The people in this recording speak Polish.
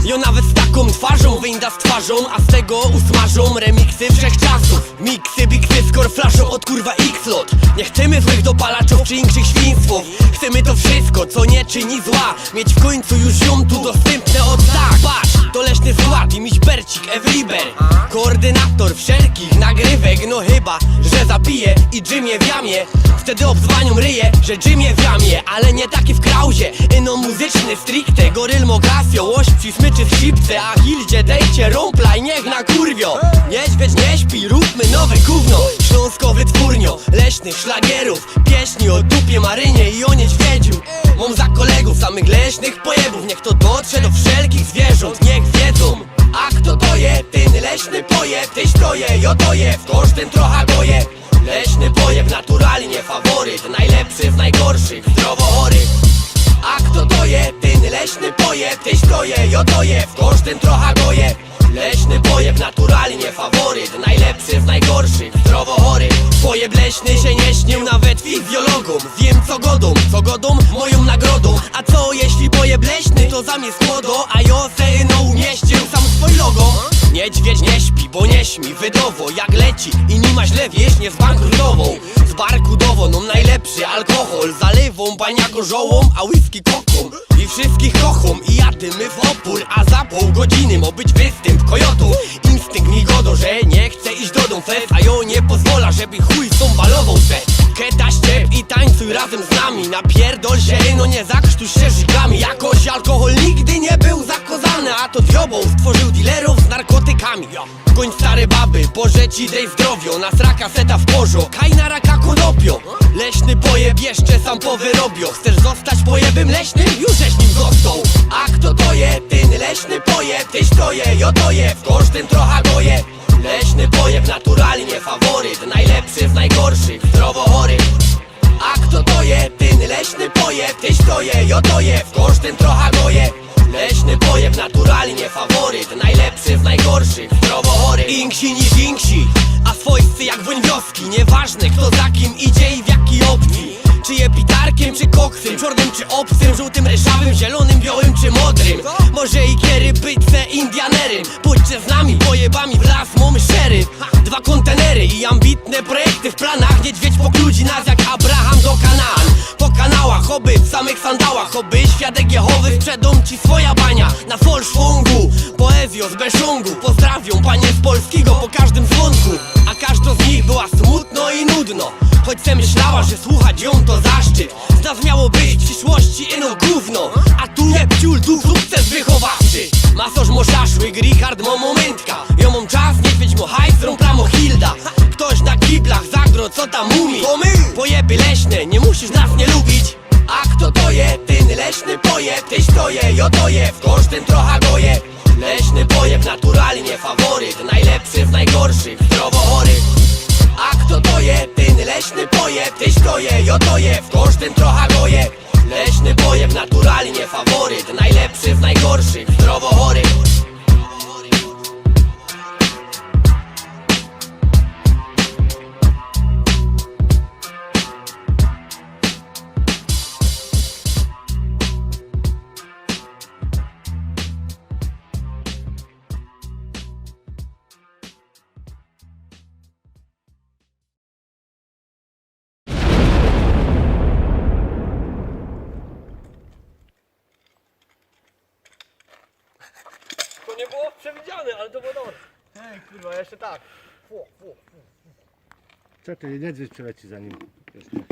Jo nawet z taką twarzą wyjda z twarzą, a z tego usmażą remiksy wszechczasów. Miksy, biksy, skor flaszą od kurwa X-Lot. Nie chcemy złych dopalaczów czy innych świństwów. Chcemy to wszystko, co nie czyni zła. Mieć w końcu już ją tu dostępne od tak. Patrz, to leśny skład i miś Bercik, Evriber, koordynator wszelkich nagrywek. No chyba, że zapiję i Jimie w jamie. Wtedy obzwanią ryje, że Jimie w jamie. Ale nie taki w krauzie, no muzyczny stricte. Goryl Mogasio, łośpci, smyczy w sipce. A Hildzie dejcie rąpla i niech na kurwio. Niedźwiedź nie śpi, róbmy nowe gówno. Śląskowy twórnio, leśnych szlagierów, pieśni o dupie Marynie i o niedźwiedziu. Mam za kolegów samych leśnych pojebów. Niech to dotrze do wszelkich zwierząt, niech wiedzą. A kto to je? Ten leśny pojeb, tyś to je, jo to je, w kosztem trochę goje. Leśny pojeb naturalnie faworyt, najlepszy z najgorszych, zdrowo chorych. A kto to je? Ten leśny pojeb, tyś to je, jo to je, w kosztem trochę goje. Leśny pojeb naturalnie faworyt, najlepszy z najgorszych, zdrowo chorych. Pojeb leśny się nie śnił nawet fizjologom. Wiem co godą moją nagrodą. A co jeśli pojeb leśny to zamiast młodo, a Jose no umieścił sam swój logo. Niedźwiedź nie śpi, bo nie śmi wydowo. Jak leci i nie ma źle wieś, nie zbankrutował. Z barku dowoną najlepszy alkohol, zalewą bania gorzołą, a whisky koką. I wszystkich kochą i jadymy w opór. A za pół godziny ma być występ kojotów. Instynkt mi godo, że nie chce iść do dom fest, a ją nie pozwala, żeby chuj z tą balową se. Keta ściep i tańcuj razem z nami. Napierdol się, no nie zakrztuś się żigami. Jakoś alkohol nigdy nie był zakozany, a to diobą stworzył dealerów z narkotykami. Goń stare baby, Boże ci dej zdrowio. Na sraka seta w porzo, kaj na raka konopio. Leśny pojeb jeszcze sam powyrobio. Chcesz zostać pojebem leśnym? Już żeś nim został. A kto to je? Ten leśny pojeb, tyś to je, jo to je, w kosztem trochę goje. Leśny pojeb naturalnie faworyt, najlepszy z najgorszych, zdrowo chorych. A kto to je? Ten leśny pojeb, tyś to je, jo to je, w kosztem trochę goje. Leśny pojeb naturalnie faworyt, najlepszy z najgorszych, zdrowo chorych. Inksi niż inksi, a swojscy jak woń wioski. Nieważne kto za kim idzie i w jakiej opcji. Czy je pitarkiem, czy koksem, czarnym, czy obcym, żółtym, ryszawym, zielonym, białym, czy modrym. Może i kiery, bytce, indianerem. Pójdźcie z nami, pojebami w las, mamy szeryf. 2 kontenery i ambitne projekty w planach. Niedźwiedź pokludzi nas jak Abraham do Kanaan. Po kanałach, oby w samych sandałach, oby świadek Jehowy sprzedał ci swoja bania. Na folszwungu, poezjo z Beszungu. Pozdrawiam panie z polskiego po każdym dzwonku. A każda z nich była smutno i nudno, choć se myślała, że słuchać ją to zaszczyt. Z nas miało być w przyszłości ino gówno, a tu jebciul, tu sukces wychowawczy. Masoż mo szaszłyk, Richard mo momentka. Ja mam czas, niedźwiedź mo hajs, rąpla mo hilda. Ktoś na kiblach zagro, co tam mówi? To my! Pojeby leśne, nie musisz nas nie lubić. A kto to je? Ten leśny pojeb, tyś to je, jo to je, w kosztem trochę goje. Leśny pojeb naturalnie faworyt, najlepszy z najgorszych, zdrowo chorych. A kto to je? Ten leśny pojeb, tyś to je, jo to je, w kosztem trochę goje. Leśny pojeb naturalnie faworyt, najlepszy z najgorszych, zdrowo chorych. To nie było przewidziane, ale to było dobre. Ej, kurwa, jeszcze tak. Czekaj, niedźwiedź przeleci za nim. Jeszcze.